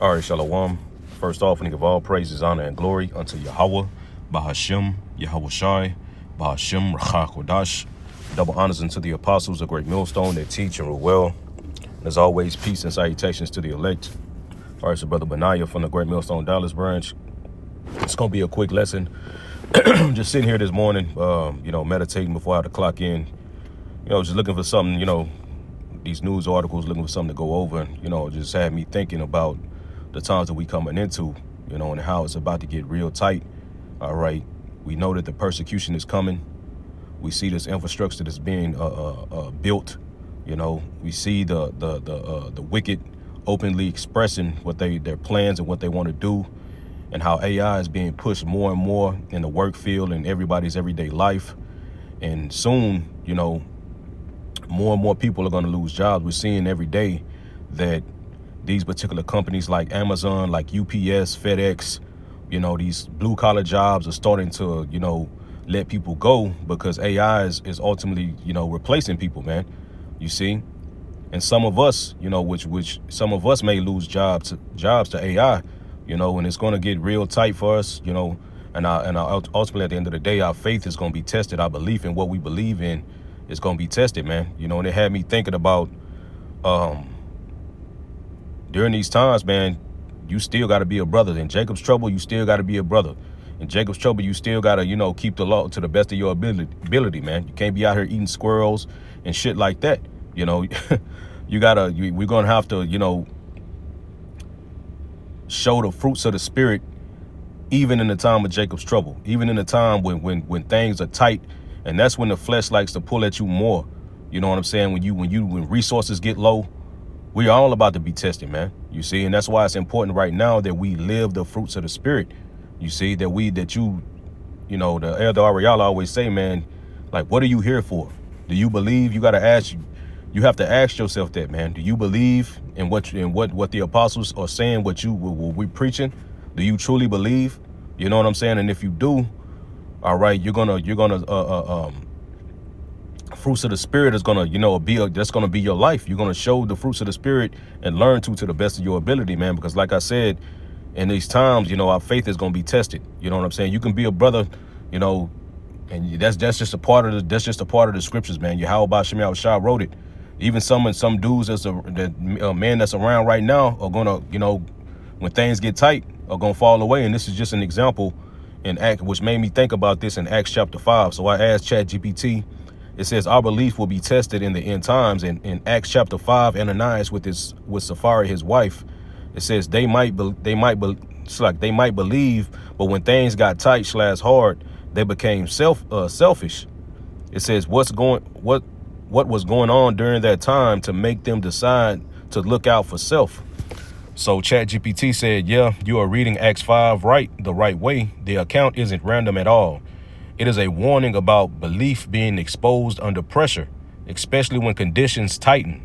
All right, Shalom. First off, we give all praises, honor, and glory unto Yahweh, Bahashem, Yahweh Shai, Bahashem, Rachach Kodash. Double honors unto the apostles, a great millstone that teach and rule well. And as always, peace and salutations to the elect. All right, so Brother Benaiah from the Great Millstone Dallas branch. It's going to be a quick lesson. Just sitting here this morning, meditating before I had to clock in. Just looking for something, these news articles, looking for something to go over. And, just had me thinking about the times that we coming into, and how it's about to get real tight. All right. We know that the persecution is coming. We see this infrastructure that's being built. We see the wicked openly expressing what their plans and what they want to do, and how AI is being pushed more and more in the work field and everybody's everyday life. And soon, more and more people are going to lose jobs. We're seeing every day that these particular companies like Amazon, like UPS, FedEx, these blue collar jobs are starting to, let people go because AI is ultimately, replacing people, man. You see? And some of us, which some of us may lose jobs to AI, and it's going to get real tight for us, and ultimately at the end of the day, our faith is going to be tested. Our belief in what we believe in is going to be tested, man. And it had me thinking about, during these times, man, you still got to be a brother. In Jacob's trouble, you still got to be a brother. In Jacob's trouble, you still got to, keep the law to the best of your ability, man. You can't be out here eating squirrels and shit like that. We're going to have to, show the fruits of the spirit, even in the time of Jacob's trouble, even in the time when things are tight. And that's when the flesh likes to pull at you more. You know what I'm saying? When resources get low, we are all about to be tested, man. You see, and that's why it's important right now that we live the fruits of the spirit. You see, the Elder Ariala always say, man, like, what are you here for? Do you believe? You got to ask you have to ask yourself that, man. Do you believe in what the apostles are saying, what we preaching? Do you truly believe? You know what I'm saying? And if you do, all right, you're gonna fruits of the spirit is gonna, that's gonna be your life. You're gonna show the fruits of the spirit and learn to the best of your ability, man. Because like I said, in these times, our faith is gonna be tested. You know what I'm saying? You can be a brother, and that's just a part of the scriptures, man. Yahweh Shem Shah wrote it. Even some dudes men that's around right now are gonna, when things get tight, are gonna fall away. And this is just an example in Acts, which made me think about this in Acts chapter 5. So I asked ChatGPT. It says our belief will be tested in the end times. And in Acts chapter 5, Ananias with Sapphira, his wife, it says they might believe, but when things got tight / hard, they became selfish. It says what was going on during that time to make them decide to look out for self. So ChatGPT said, yeah, you are reading Acts 5 the right way. The account isn't random at all. It is a warning about belief being exposed under pressure, especially when conditions tighten.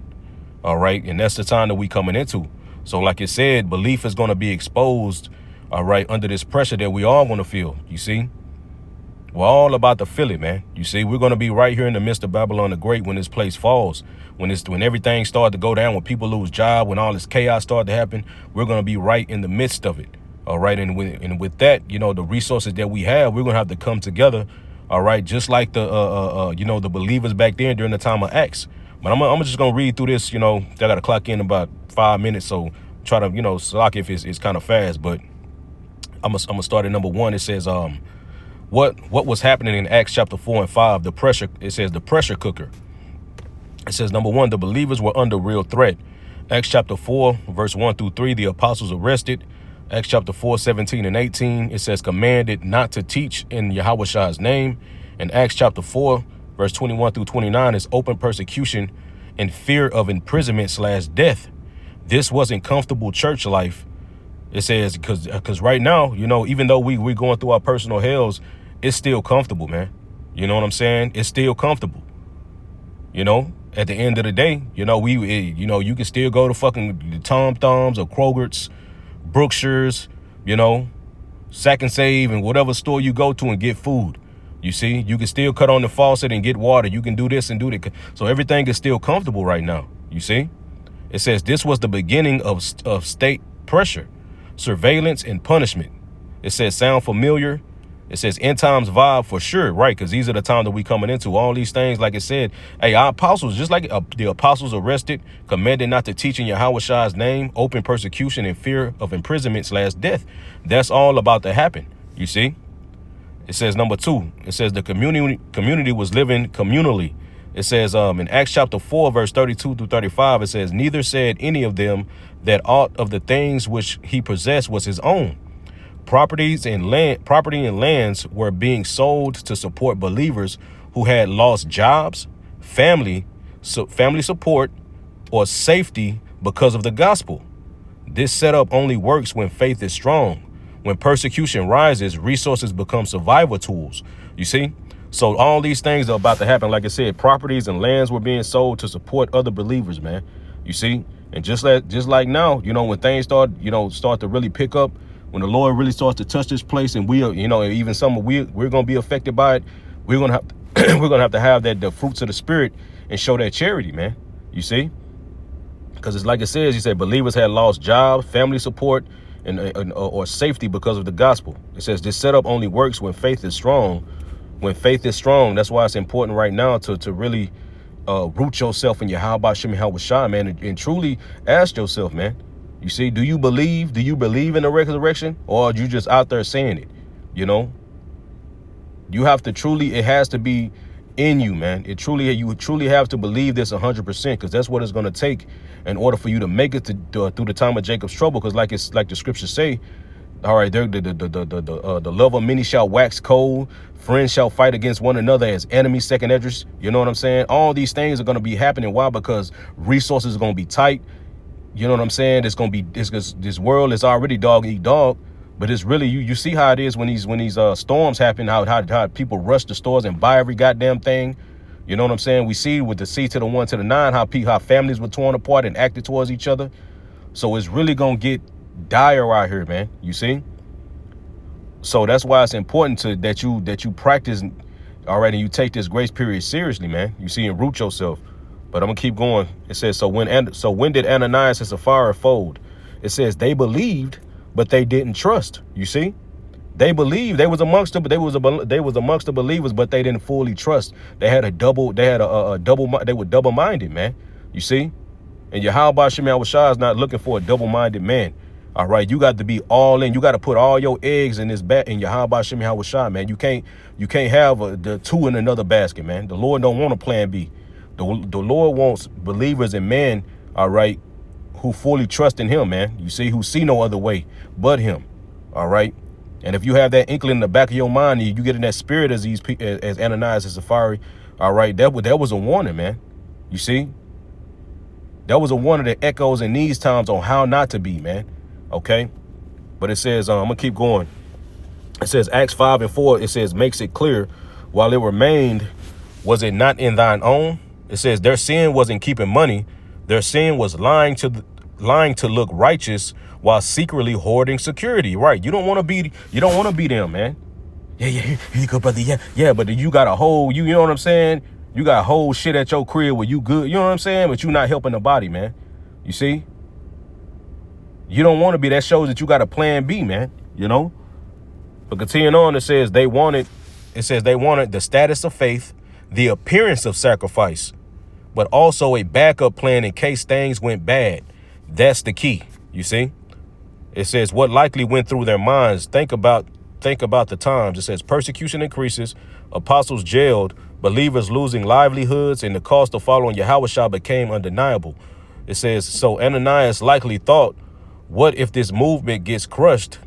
All right. And that's the time that we coming into. So like it said, belief is going to be exposed. All right. Under this pressure that we all want to feel. You see, we're all about to feel it, man. You see, we're going to be right here in the midst of Babylon the Great when this place falls, when everything starts to go down, when people lose job, when all this chaos starts to happen. We're going to be right in the midst of it. All right. And with that, the resources that we have, we're going to have to come together. All right. Just like the believers back then during the time of Acts. But I'm just going to read through this. I got to clock in about 5 minutes. So try to, slack if it's kind of fast. But I'm going to start at number 1. It says, what was happening in Acts chapter 4 and 5, the pressure, it says the pressure cooker. It says, number 1, the believers were under real threat. Acts chapter 4, verse 1 through 3, the apostles arrested. Acts chapter 4, 17 and 18, it says commanded not to teach in Yahweh Shah's name. And Acts chapter 4, verse 21 through 29 is open persecution and fear of imprisonment / death. This wasn't comfortable church life. It says, because right now, even though we're going through our personal hells, it's still comfortable, man. You know what I'm saying? It's still comfortable. At the end of the day, you can still go to fucking Tom Thumbs or Kroger's, Brookshire's, Sack and Save and whatever store you go to and get food. You see, you can still cut on the faucet and get water. You can do this and do that. So everything is still comfortable right now. You see, it says this was the beginning of state pressure, surveillance, and punishment. It says sound familiar. It says end times vibe for sure, right? Because these are the times that we coming into. All these things, like it said, hey, our apostles, just like the apostles arrested, commanded not to teach in Yahweh name, open persecution and fear of imprisonment / death. That's all about to happen, you see? It says number 2, it says the community was living communally. It says in Acts chapter 4, verse 32 through 35, it says, neither said any of them that aught of the things which he possessed was his own. Property and lands were being sold to support believers who had lost jobs, family support, or safety because of the gospel. This setup only works when faith is strong. When persecution rises, resources become survival tools. You see? So all these things are about to happen. Like I said, properties and lands were being sold to support other believers, man. You see? And just like now, when things start to really pick up, when the Lord really starts to touch this place, and we are, even we're going to be affected by it, we're going to have we're going to have that the fruits of the Spirit and show that charity, man. You see? Because it's like it says, he said believers had lost jobs, family support, or safety because of the gospel. It says this setup only works when faith is strong. When faith is strong, that's why it's important right now to really root yourself in your Yahweh, man, and truly ask yourself, man. You see, do you believe in the resurrection, or are you just out there saying it? You have to truly, it has to be in you, man. You truly have to believe this 100%, because that's what it's going to take in order for you to make it through the time of Jacob's trouble. Because like the scriptures say, all right, the love of many shall wax cold. Friends shall fight against one another as enemies, second Esdras. You know what I'm saying? All these things are going to be happening. Why? Because resources are going to be tight. You know what I'm saying? It's going to be this world is already dog eat dog, but it's really you see how it is when these storms happen. How people rush the stores and buy every goddamn thing. You know what I'm saying? We see with the C to the 1 to the 9 how families were torn apart and acted towards each other. So it's really going to get dire out here, man. You see? So that's why it's important that you practice, all right, and you take this grace period seriously, man. You see, and root yourself. But I'm gonna keep going. It says, so when did Ananias and Sapphira fold? It says they believed, but they didn't trust. You see, they believed, they was amongst the believers, but they didn't fully trust. They were double-minded, man. You see, and Yahweh Shah is not looking for a double-minded man. All right, you got to be all in. You got to put all your eggs in Yahweh Shah, man. You can't have the two in another basket, man. The Lord don't want a plan B. The Lord wants believers and men, all right, who fully trust in him, man. You see, who see no other way but him, all right? And if you have that inkling in the back of your mind, and you get in that spirit as Ananias and Sapphira, all right, that was a warning, man. You see? That was a warning that echoes in these times on how not to be, man, okay? But it says, I'm going to keep going. It says, Acts 5 and 4, it says, makes it clear, while it remained, was it not in thine own? It says their sin wasn't keeping money. Their sin was lying to look righteous while secretly hoarding security. Right. You don't want to be them, man. Yeah. Here you go, brother. Yeah. But you got a whole, you know what I'm saying? You got a whole shit at your crib where you good. You know what I'm saying? But you're not helping the body, man. You see? You don't want to be. That shows that you got a plan B, man. But continuing on, it says they wanted the status of faith, the appearance of sacrifice, but also a backup plan in case things went bad. That's the key. You see, it says what likely went through their minds. Think about the times. It says persecution increases, apostles jailed, believers losing livelihoods, and the cost of following Yahweh became undeniable. It says, so Ananias likely thought, what if this movement gets crushed?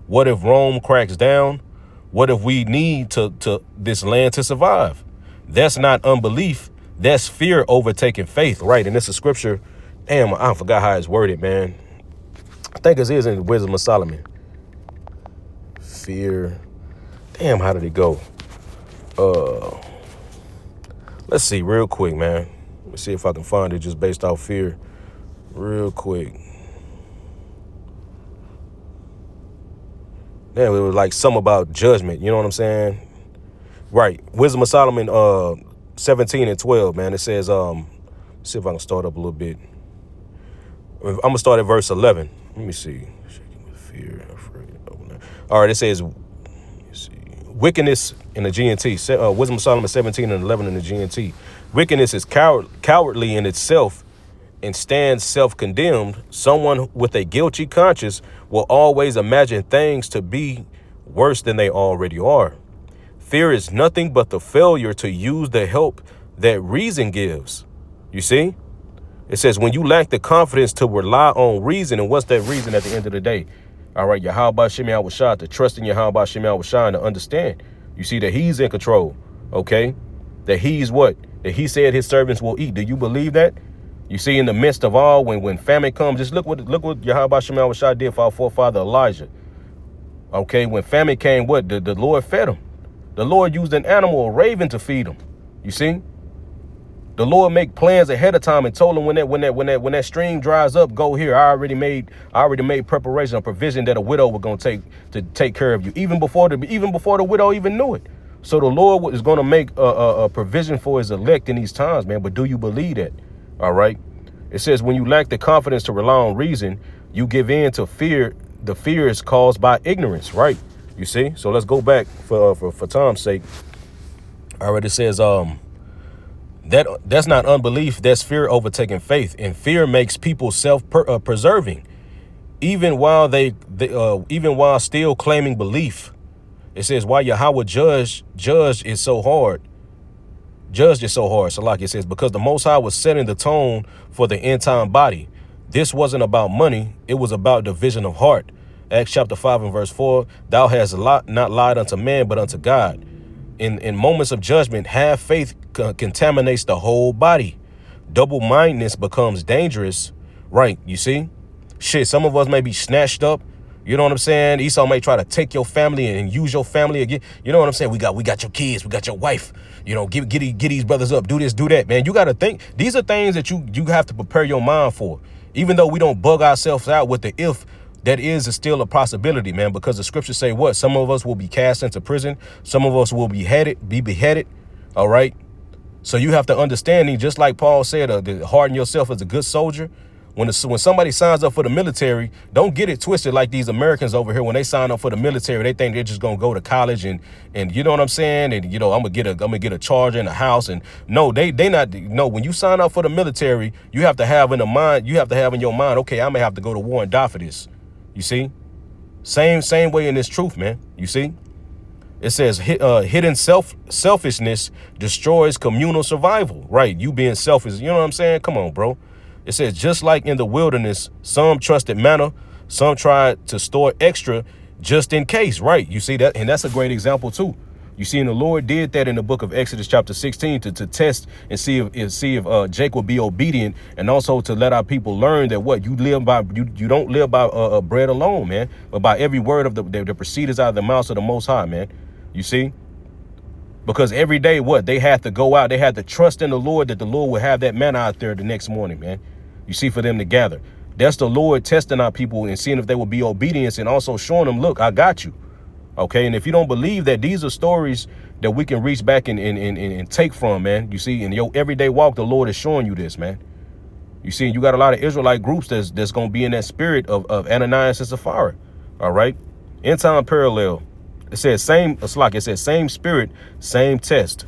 What if Rome cracks down? What if we need to this land to survive? That's not unbelief. That's fear overtaking faith, right? And this is scripture. Damn, I forgot how it's worded, man. I think it is in Wisdom of Solomon. Fear. Damn, how did it go? Let's see real quick, man. Let's see if I can find it just based off fear real quick. Damn, it was like something about judgment. You know what I'm saying? Right. Wisdom of Solomon 17 and 12, man. It says, see if I can start up a little bit. I'm going to start at verse 11. Let me see. Shaking with fear, afraid. All right, it says, let's see, wickedness in the GNT. Wisdom of Solomon 17 and 11 in the GNT. Wickedness is cowardly in itself and stands self-condemned. Someone with a guilty conscience will always imagine things to be worse than they already are. Fear is nothing but the failure to use the help that reason gives. You see? It says when you lack the confidence to rely on reason, and what's that reason at the end of the day? All right, Yahweh Shemi Awashai, to trust in Yahweh Shemi Awashai, and to understand. You see that he's in control, okay? That he's what? That he said his servants will eat. Do you believe that? You see, in the midst of all, when famine comes, just look what Yahweh Shemi Awashai did for our forefather Elijah. Okay, when famine came, what? The Lord fed him. The Lord used an animal, a raven, to feed him. You see? The Lord make plans ahead of time and told him when that stream dries up, go here. I already made preparation, a provision that a widow was gonna take care of you, even before the widow even knew it. So the Lord is gonna make a provision for his elect in these times, man. But do you believe that? All right. It says when you lack the confidence to rely on reason, you give in to fear. The fear is caused by ignorance, right? You see. So let's go back for time's sake. All right. It says that's not unbelief. That's fear overtaking faith, and fear makes people self-preserving, even while even while still claiming belief. It says why Yahweh judged is so hard. Judged is so hard. So like it says, because the Most High was setting the tone for the end time body. This wasn't about money. It was about division of heart. Acts chapter 5 and verse 4. Thou hast not lied unto man, but unto God. In moments of judgment, half faith contaminates the whole body. Double-mindedness becomes dangerous. Right. You see? Shit, some of us may be snatched up. You know what I'm saying? Esau may try to take your family and use your family again. You know what I'm saying? We got your kids. We got your wife. You know, get these brothers up. Do this, do that, man. You got to think. These are things that you have to prepare your mind for. Even though we don't bug ourselves out with the if, that is still a possibility, man, because the scriptures say what? Some of us will be cast into prison. Some of us will be beheaded. All right. So you have to understand, just like Paul said, harden yourself as a good soldier. When somebody signs up for the military, don't get it twisted like these Americans over here. When they sign up for the military, they think they're just gonna go to college and you know what I'm saying? And you know, I'm gonna get a charger in a house. And no, they not. No, when you sign up for the military, you have to have in your mind, okay, I may have to go to war and die for this. You see, same way in this truth, man. You see, it says hidden selfishness destroys communal survival. Right, you being selfish. You know what I'm saying? Come on, bro. It says, just like in the wilderness, some trusted manna, some tried to store extra just in case. Right. You see that? And that's a great example, too. You see, and the Lord did that in the book of Exodus chapter 16 to test and see if Jake would be obedient, and also to let our people learn that what you live by, you don't live by bread alone, man, but by every word of the proceedings out of the mouth of the Most High, man. You see? Because every day, what? They had to go out. They had to trust in the Lord that the Lord would have that manna out there the next morning, man. You see, for them to gather. That's the Lord testing our people and seeing if they will be obedient, and also showing them, look, I got you. OK, and if you don't believe that, these are stories that we can reach back and take from, man. You see, in your everyday walk, the Lord is showing you this, man. You see, you got a lot of Israelite groups that's going to be in that spirit of Ananias and Sapphira. All right. End time parallel. It says same spirit, same test.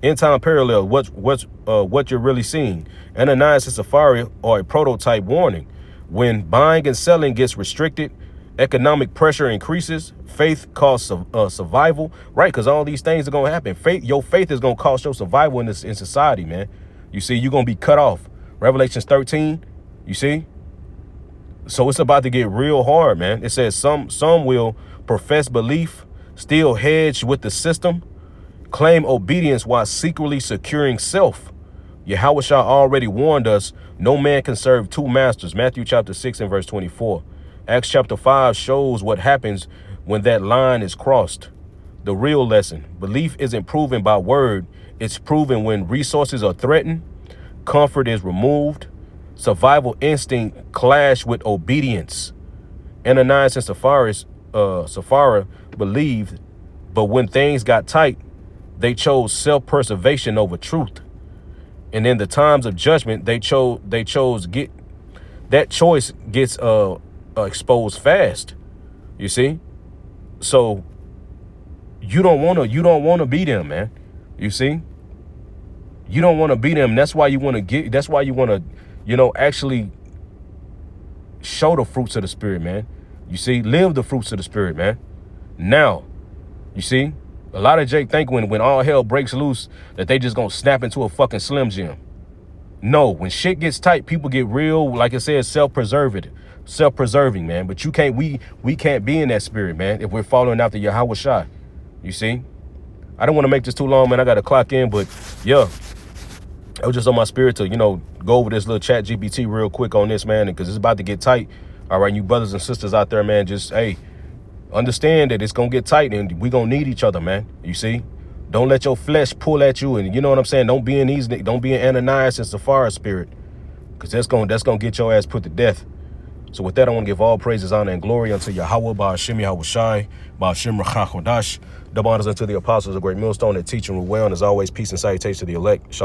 End time parallel. What you're really seeing. Ananias and Sapphira are a prototype warning. When buying and selling gets restricted, economic pressure increases, faith costs survival, right? Because all these things are going to happen. Your faith is going to cost your survival in society, man. You see, you're going to be cut off. Revelations 13, you see? So it's about to get real hard, man. It says some will profess belief, still hedge with the system, claim obedience while secretly securing self. Yahweh already warned us, no man can serve two masters. Matthew chapter 6 and verse 24. Acts chapter 5 shows what happens when that line is crossed. The real lesson: belief isn't proven by word. It's proven when resources are threatened, comfort is removed, survival instinct clash with obedience. Ananias and Sapphira believed, but when things got tight, they chose self-preservation over truth. And in the times of judgment, that choice gets exposed fast. You see? So you don't want to be them, man. You see? You don't want to be them. That's why you want to actually show the fruits of the Spirit, man. You see? Live the fruits of the Spirit, man. Now, you see? A lot of Jake think when all hell breaks loose that they just gonna snap into a fucking Slim Jim. No, when shit gets tight, people get real, like I said, self-preserving, man. But we can't be in that spirit, man, if we're following after Yahweh Shai. You see? I don't want to make this too long, man. I got to clock in, but yeah, it was just on my spirit to, go over this little chat GPT real quick on this, man, because it's about to get tight. All right, you brothers and sisters out there, man, just, hey, understand that it's going to get tight and we going to need each other, man. You see? Don't let your flesh pull at you, and you know what I'm saying? Don't be in Ananias and Sapphira spirit, because that's going to get your ass put to death. So with that, I want to give all praises, honor, and glory unto Yahweh, Ba'ashem Yahweh Shai, Ba'ashem Rachachodash. Double honors unto the apostles, a great millstone that teach and rule well, and as always, peace and salutation to the elect. Shalom.